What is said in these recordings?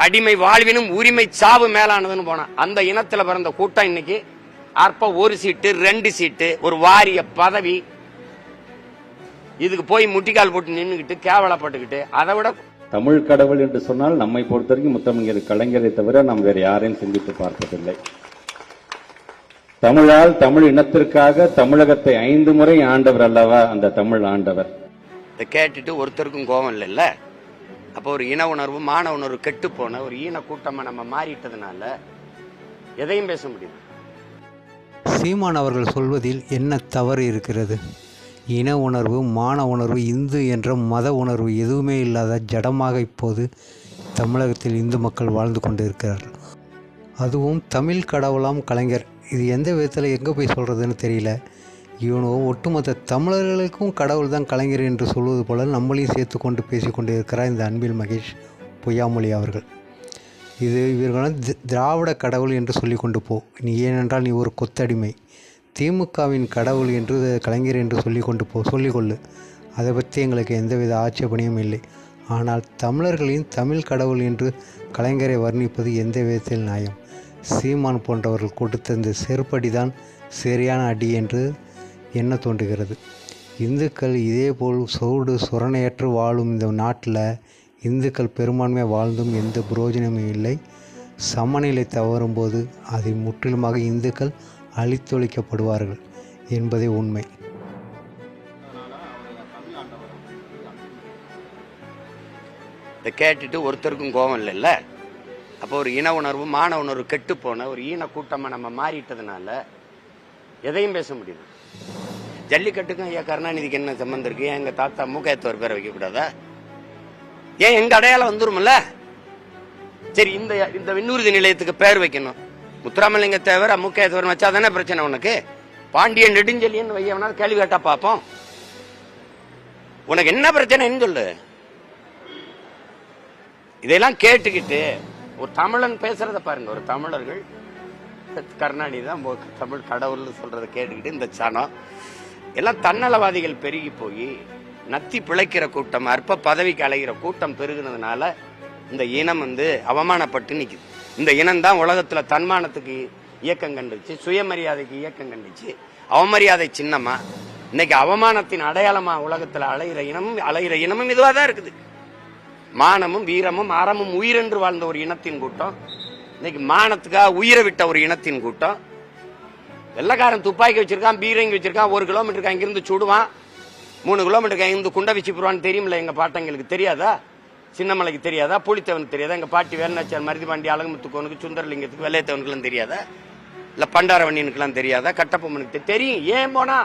அடிமை வாழ்வினும் உரிமை சாவு மேலானதுன்னு போனா அந்த இனத்துல பிறந்த கூட்டம் இன்னைக்கு அற்ப ஒரு சீட்டு 2 சீட்டு ஒரு வாரிய பதவி இதுக்கு போய் முட்டிக்கால் போட்டு நின்னுக்கிட்டு கேவலப்பட்டுக்கிட்டு அதை விட தமிழ் கடவுள் என்று சொன்னால் நம்மை பொறுத்த வரைக்கும் முத்தமிழர் கலைஞரை தவிர நாம் வேறு யாரையும் சிந்தித்து பார்ப்பதில்லை. தமிழால் தமிழ் இனத்திற்காக தமிழகத்தை 5 முறை ஆண்டவர் அல்லவா அந்த தமிழ் ஆண்டவர். இதை கேட்டுட்டு ஒருத்தருக்கும் கோபம் இல்லைல்ல. அப்போ ஒரு இன உணர்வு மான உணர்வு கெட்டு போன ஒரு ஈன கூட்டமா நம்ம மாறிட்டதுனால எதையும் பேச முடியுது. சீமான் அவர்கள் சொல்வதில் என்ன தவறு இருக்கிறது? இன உணர்வு மான உணர்வு இந்து என்ற மத உணர்வு எதுவுமே இல்லாத ஜடமாக இப்போது தமிழகத்தில் இந்து மக்கள் வாழ்ந்து கொண்டு இருக்கிறார்கள். அதுவும் தமிழ் கடவுளாம் கலைஞர். இது எந்த விதத்தில் எங்கே போய் சொல்கிறதுன்னு தெரியல. இவனோ ஒட்டுமொத்த தமிழர்களுக்கும் கடவுள் தான் கலைஞர் என்று சொல்வது போல நம்மளையும் சேர்த்து கொண்டு பேசி கொண்டு இருக்கிறார் இந்த அன்பில் மகேஷ் பொய்யாமொழி அவர்கள். இது இவர்களும் திராவிட கடவுள் என்று சொல்லி கொண்டு போ, நீ ஏனென்றால் நீ ஒரு கொத்தடிமை. திமுகவின் கடவுள் என்று கலைஞர் என்று சொல்லிக்கொள்ளு. அதை பற்றி எங்களுக்கு எந்தவித ஆட்சேபனையும் இல்லை. ஆனால் தமிழர்களின் தமிழ் கடவுள் என்று கலைஞரை வர்ணிப்பது எந்த விதத்தில் நியாயம்? சீமான் போன்றவர்கள் கொடுத்த இந்த செருப்படி தான் சரியான அடி என்று எண்ண தோன்றுகிறது. இந்துக்கள் இதேபோல் சுரணையற்று வாழும் இந்த நாட்டில் இந்துக்கள் பெரும்பான்மை வாழ்ந்தும் எந்த புரோஜனமும் இல்லை. சமநிலை தவறும்போது அதை முற்றிலுமாக இந்துக்கள் அழித்தொழிக்கப்படுவார்கள் என்பதே உண்மை. இதை கேட்டுட்டு ஒருத்தருக்கும் கோபம் இல்லைல்ல. அப்போ ஒரு இன உணர்வு மான உணர்வு கெட்டு போன ஒரு ஈன கூட்டமா நம்ம மாறிட்டதுனால எதையும் பேச முடியுது. ஜல்லிக்கட்டுக்கும் ஐயா கருணாநிதிக்கு என்ன சம்பந்தம் இருக்கு? எங்க தாத்தா மூக்கையத்தவர் பேரை வைக்க கூடாதா? ஏன் எங்க அடையாளம் வந்துருமில்ல? சரி, இந்த விண்ணூர்தி நிலையத்துக்கு பேர் வைக்கணும். முத்துராமலிங்க தேவர் மூக்கையத்தவர் வச்சா தானே பிரச்சனை உனக்கு? பாண்டியன் நெடுஞ்செலியன் வையவனா கேள்வி கேட்டா பாப்போம். உனக்கு என்ன பிரச்சனைன்னு சொல்லு. இதெல்லாம் கேட்டுக்கிட்டு ஒரு தமிழன் பேசுறத பாருங்க. ஒரு தமிழர்கள் கருணாநிதி தான் தமிழ் கடவுள்னு சொல்றதை கேட்டுக்கிட்டு இந்த சனம் எல்லாம் தன்னலவாதிகள் பெருகி போய் நத்தி பிழைக்கிற கூட்டம் அற்ப பதவிக்கு அலைகிற கூட்டம் பெருகுனதுனால இந்த இனம் அவமானப்பட்டு நிக்குது. இந்த இனம் தான் உலகத்துல தன்மானத்துக்கு இயக்கம் கண்டுச்சு, சுயமரியாதைக்கு இயக்கம் கண்டுச்சு, அவமரியாதை சின்னமா இன்னைக்கு அவமானத்தின் அடையாளமா உலகத்துல அலைகிற இனமும் இதுவா தான் இருக்குது. மானமும் வீரமும் அறமும் உயிரென்று வாழ்ந்த ஒரு இனத்தின் கூட்டம் இன்னைக்கு மானத்துக்காக உயிரை விட்ட ஒரு இனத்தின் கூட்டம். வெள்ளக்காரன் துப்பாக்கி வச்சிருக்கான், பீரங்கி வச்சிருக்கான், 1 கிலோமீட்டருக்கு அங்கிருந்து சுடுவான், 3 கிலோமீட்டருக்கு அங்கிருந்து குண்டை வச்சு போடுவான்னு தெரியுமில்ல. எங்க பாட்டங்களுக்கு தெரியாதா? சின்னமலைக்கு தெரியாதா? புலித்தேவனுக்கு தெரியாதா? எங்க பாட்டி வேலுநாச்சியார், மருதிபாண்டி, அழகுமுத்துக்கோனுக்கு, சுந்தரலிங்கத்துக்கு, வெள்ளையத்தவனுக்குலாம் தெரியாதா? இல்ல பண்டாரவண்ணியனுக்குலாம் தெரியாதா? கட்டபொம்மனுக்கு தெரியும். ஏன் போனா?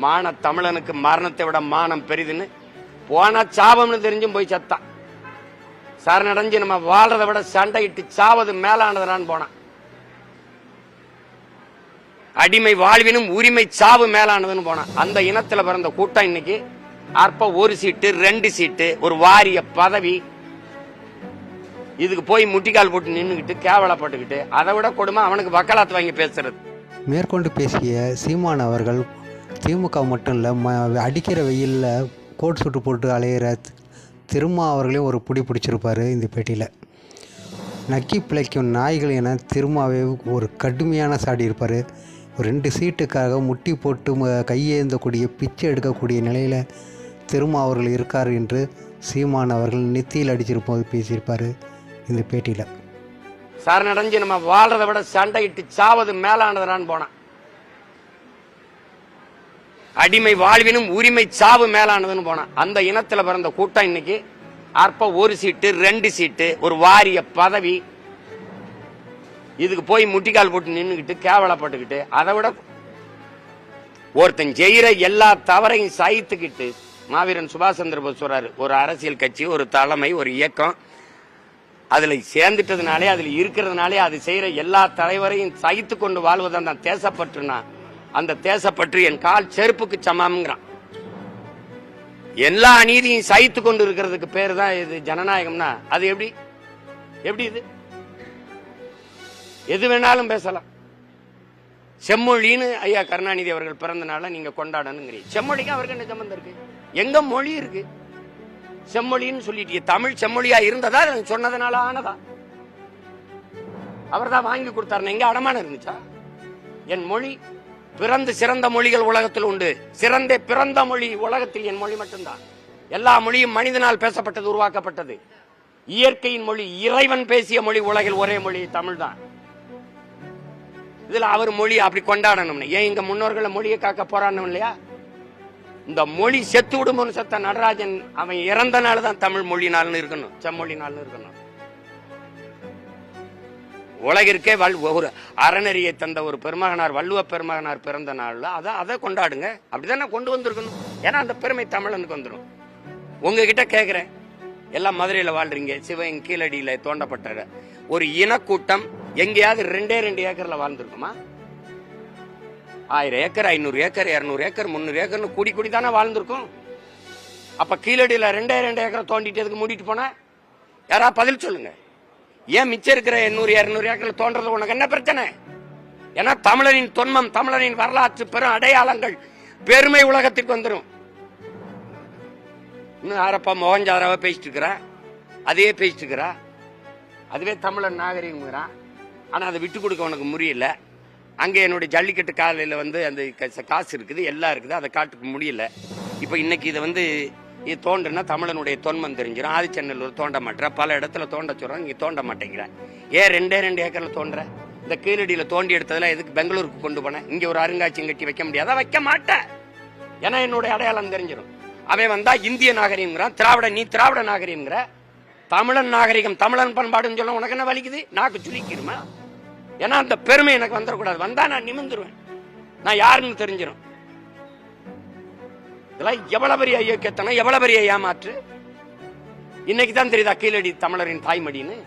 மான தமிழனுக்கு மரணத்தை விட மானம் பெரிதுன்னு போனா சாபம்னு தெரிஞ்சும் போய் சத்தான். சரணடைஞ்சு நம்ம வாழ்றதை விட சண்டையிட்டு சாவது மேலானதுன்னு போனான். அடிமை வாழ்வினும் உரிமை சாவு மேலானதுன்னு போனான். அந்த இனத்துல பிறந்த கூட்டம் இன்னைக்கு அற்ப ஒரு சீட்டு 2 சீட்டு ஒரு வாரிய பதவி இதுக்கு போய் முட்டிக்கால் போட்டு நின்னுக்கிட்டு கேவலப்பட்டுக்கிட்டு அதை விட கொடுமை அவனுக்கு வக்காலத்து வாங்கி பேசுறது. மேற்கொண்டு பேசிய சீமான் அவர்கள் திமுக மட்டும் இல்லை, அடிக்கிற வெயிலில் கோட் சுட்டு போட்டு அலையிற திருமா அவர்களையும் ஒரு பிடிச்சிருப்பார் இந்த பேட்டியில். நக்கி பிழைக்கும் நாய்கள் என திருமாவே ஒரு கடுமையான சாடி இருப்பார். 2 சீட்டுக்காக முட்டி போட்டு கையேந்தக்கூடிய பிச்சை எடுக்கக்கூடிய நிலையில் திருமா அவர்கள் இருக்கார் என்று சீமான் அவர்கள் நெத்தியில் அடிச்சிருப்போது பேசியிருப்பார் இந்த பேட்டியில். சரணடைஞ்சு நம்ம வாழ்றதை விட சண்டையிட்டு சாவது மேலானதுன்னு போனான். அடிமை வாழ்வினும் உரிமை சாவு மேலானதுன்னு போனான். அந்த இனத்துல பிறந்த கூட்டம் இன்னைக்கு அற்ப ஒரு சீட்டு 2 சீட்டு ஒரு வாரிய பதவி இதுக்கு போய் முட்டிக்கால் போட்டு நின்னுக்கிட்டு கேவலப்பட்டுக்கிட்டு அதை விட ஒருத்தன் செய்யற எல்லா தவறையும் சகித்துக்கிட்டு மாவீரன் சுபாஷ் சந்திர போஸ் சொல்றாரு, ஒரு அரசியல் கட்சி, ஒரு தலைமை, ஒரு இயக்கம் அதுல சேர்ந்துட்டதுனாலே அதுல இருக்கிறதுனாலே அது செய்யற எல்லா தலைவரையும் சகித்து கொண்டு வாழ்வதான் தான் தேசப்பற்றுனா அந்த தேசப்பற்று என் கால் செருப்புக்கு சமம்ங்கிறான். எல்லா அநீதியும் சகித்து கொண்டு இருக்கிறதுக்கு பேரு தான் இது ஜனநாயகம்னா அது எப்படி இது? எது வேணாலும் பேசலாம். செம்மொழின்னு ஐயா கருணாநிதி அவர்கள் பிறந்த நாளை நீங்க கொண்டாடணுங்கிறீங்க. செம்மொழிக்கு அவருக்கு என்ன சம்பந்தம் இருக்கு? எங்க மொழி இருக்கு? செம்மொழின்னு சொல்லிட்டு தமிழ் செம்மொழியா இருந்ததா சொன்னதுனால ஆனதா? அவர் தான் வாங்கி கொடுத்தாரு. எங்க அடமானம் இருந்துச்சா? என் மொழி பிறந்து சிறந்த மொழிகள் உலகத்தில் உண்டு. பிறந்த மொழி உலகத்தில் என் மொழி மட்டும்தான். எல்லா மொழியும் மனிதனால் பேசப்பட்டது, உருவாக்கப்பட்டது. இயற்கையின் மொழி, இறைவன் பேசிய மொழி உலகில் ஒரே மொழி தமிழ் தான். இதுல அவர் மொழி அப்படி கொண்டாடணும். ஏன் இங்க முன்னோர்களை மொழியை காக்க போராடணும் இல்லையா? இந்த மொழி செத்து விடுமோன்னு செத்த நடராஜன் அவன் இறந்த நாள் தான் தமிழ் மொழி நாள்னு இருக்கணும், செம்மொழி நாள்னு இருக்கணும். உலகிற்கே ஒரு அறநெறியை தந்த ஒரு பெருமகனார், வள்ளுவ பெருமகனார் பிறந்த நாள்ல அதை கொண்டாடுங்க. அப்படிதான் கொண்டு வந்திருக்கணும். ஏன்னா அந்த பெருமை தமிழனுக்கு வந்துடும். உங்ககிட்ட கேட்கிறேன், எல்லாம் மதுரையில வாழ்றீங்க, சிவன் கீழடியில தோண்டப்பட்ட ஒரு இனக்கூட்டம் எங்கேயாவது 2 ஏக்கர்ல வாழ்ந்துருக்குமா? 1000 ஏக்கர், 500 ஏக்கர், 200 ஏக்கர், 300 ஏக்கர்னு கூடி தானே வாழ்ந்துருக்கும். அப்ப கீழடியில 2 ஏக்கர் தோண்டிட்டு எதுக்கு மூடிட்டு போன? யாரா பதில் சொல்லுங்க. ஏன் மிச்சம் இருக்கிற 100, 200 ஏக்கர் தோன்றது உனக்கு என்ன பிரச்சனை? ஏன்னா தமிழரின் தொன்மம், தமிழரின் வரலாற்று பெரும் அடையாளங்கள், பெருமை உலகத்துக்கு வந்துடும். இன்னும் யாரப்பா மோகஞ்சாராவ பேசிட்டு இருக்கிறா, அதையே பேசிட்டு இருக்கிறா. அதுவே தமிழன் நாகரிகம். ஆனா அதை விட்டு கொடுக்க உனக்கு முடியல. அங்கே என்னுடைய ஜல்லிக்கட்டு காலையில் அந்த காசு இருக்குது, எல்லாம் இருக்குது, அதை காட்டுக்க முடியல. இப்போ இன்னைக்கு இதை இது தோண்டுனா தமிழனுடைய தொன்மம் தெரிஞ்சிடும். ஆதிச்சநல்லூர் தோண்ட மாட்டேற, பல இடத்துல தோண்ட சொல்றாங்க, நீங்க தோண்ட மாட்டேங்கிற. ஏன் 2 ஏக்கர்ல தோன்ற? இந்த கீழடியில தோண்டி எடுத்ததுல எதுக்கு பெங்களூருக்கு கொண்டு போன? இங்க ஒரு அருங்காட்சியம் கட்டி வைக்க முடியாதா? வைக்க மாட்டேன். ஏன்னா என்னுடைய அடையாளம் தெரிஞ்சிடும். அவன் வந்தா இந்திய நாகரிகம்ங்கிறான், நீ திராவிட நாகரிகம்ங்கிற. தமிழன் நாகரிகம், தமிழன் பண்பாடுன்னு சொல்ல உனக்கு என்ன வலிக்குது? நாக்கு சுழிக்கிடுமா? ஏன்னா அந்த பெருமை எனக்கு வந்துடக்கூடாது. வந்தா நான் நிமிந்துருவேன், நான் யாருன்னு தெரிஞ்சிடும். இதெல்லாம் எவ்வளவு பெரிய ஐயோக்கியத்தனம், எவ்வளவு பெரிய ஏமாற்று. இன்னைக்கு தான் தெரியுதா கீழடி தமிழரின் தாய்மடின்னு?